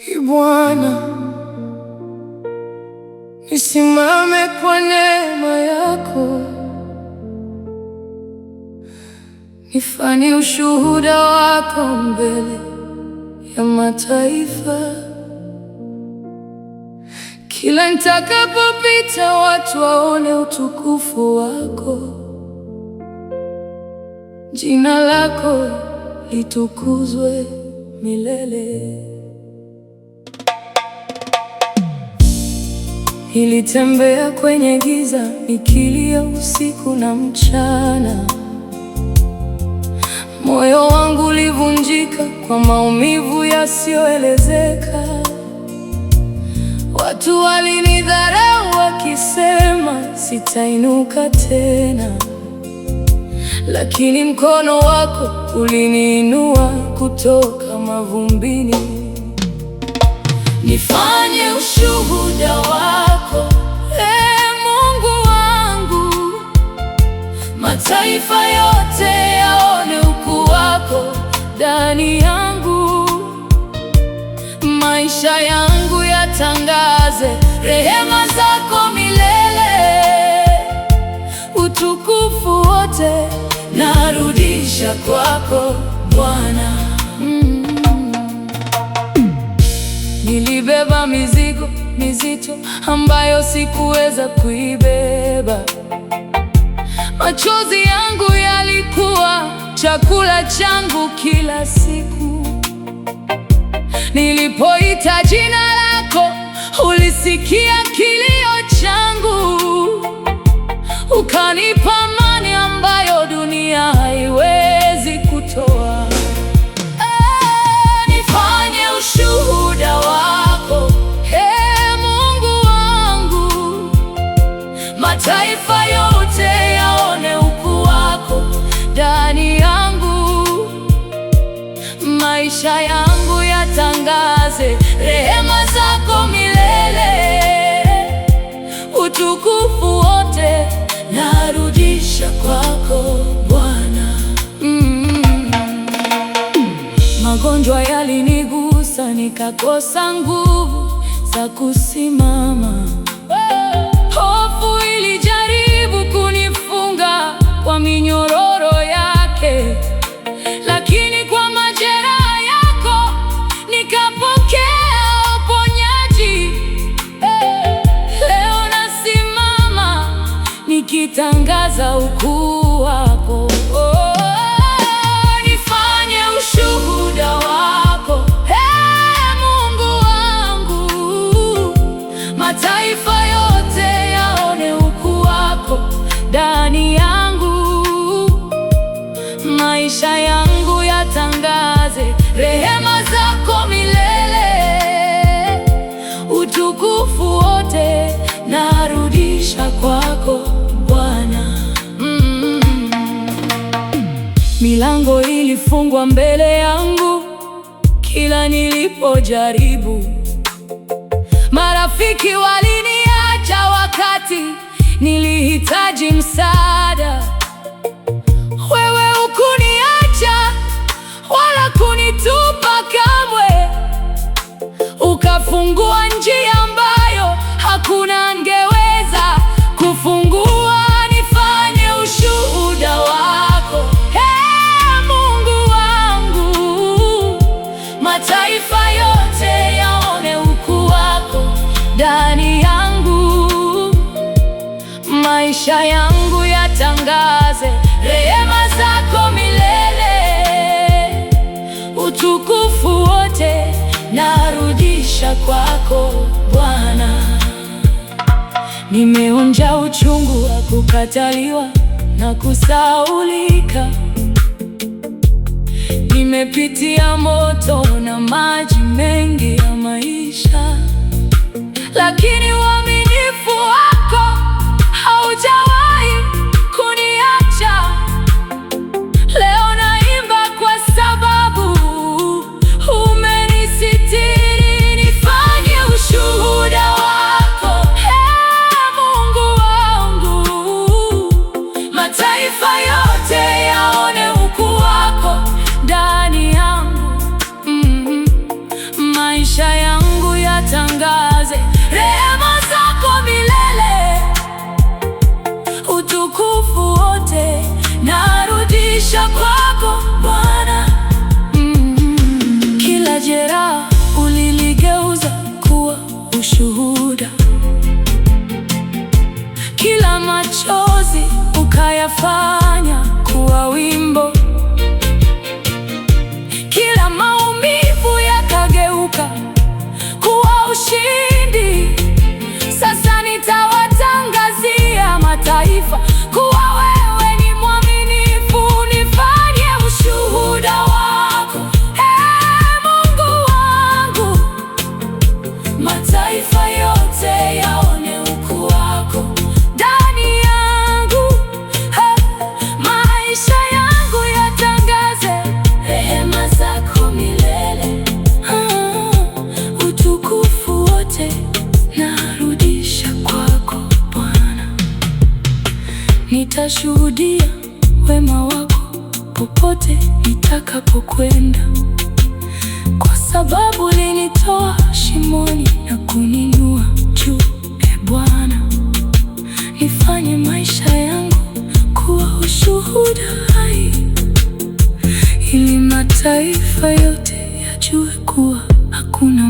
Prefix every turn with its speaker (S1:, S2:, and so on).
S1: Bwana, nisimame kwa neema yako, nifanye ushuhuda wako mbele ya mataifa. Kila nitakapopita watu waone utukufu wako, jina lako litukuzwe milele. Nilitembea kwenye giza nikilia usiku na mchana, moyo wangu ulivunjika kwa maumivu yasiyoelezeka. Watu walinidharau wakisema sitainuka tena, lakini mkono wako uliniinua kutoka mavumbini. Nifanye ushuhuda wako, Mungu wangu, mataifa yote yaone ukuu wako ndani yangu. Maisha yangu yatangaze rehema zako milele. Utukufu wote narudisha kwako Bwana. Nilibeba mizigo mizito ambayo sikuweza kuibeba. Machozi yangu yalikuwa chakula changu kila siku. Nilipoita jina lako, ulisikia kilio changu, ukanipa amani ambayo dunia haiwezi kutoa. Nifanye ushuhuda wako, Mungu wangu, mataifa yote yaone ukuu wako ndani yangu. Maisha yangu yatangaze rehema zako milele. Utukufu wote narudisha kwako Bwana. Magonjwa yalinigusa nikakosa nguvu za kusimama. Hofu ilijaribu kunifunga kwa minyororo yake, lakini kwa majeraha yako nikapokea uponyaji. Leo nasimama nikitangaza ukuu wako. Nifanye ushuhuda wako, Mungu wangu, mataifa yote yaone ukuu wako ndani yangu. Maisha yangu yatangaze rehema zako milele. Utukufu wote narudisha kwako Bwana. Milango ilifungwa mbele yangu kila nilipojaribu. Marafiki waliniacha wakati nilihitaji msaada. Wewe hukuniacha wala kunitupa kamwe, ukafungua njia ambayo hakuna angeweza kufungua. Nifanye ushuhuda wako, Mungu wangu, mataifa yote yaone ukuu wako ndani yangu. Maisha yangu yatangaze rehema zako milele. Utukufu wote narudisha kwako Bwana. Nimeonja uchungu wa kukataliwa na kusahaulika. Nimepitia moto na maji mengi ya maisha, lakini uaminifu wako haujawahi kuniacha. Leo naimba kwa sababu umenisitiri. Nifanye ushuhuda wako, Mungu wangu, mataifa yote yaone ukuu wako ndani yangu. maisha yangu nitafanya kuwa wimbo. Kila maumivu yakageuka kuwa ushindi. Sasa nitawatangazia mataifa kuwa wewe ni mwaminifu. Nifanye ushuhuda wako, Mungu wangu. Mataifa yote yaone ukuu wako ndani yangu. Maisha yangu yatangaze rehema zako milele. Utukufu wote narudisha kwako Bwana. Nitashuhudia wema wako popote nitakapokwenda, kwa sababu ulinitoa shimoni na kuninua juu. Bwana, nifanye maisha yangu kuwa ushuhuda hai, ili mataifa yote yajue kuwa hakuna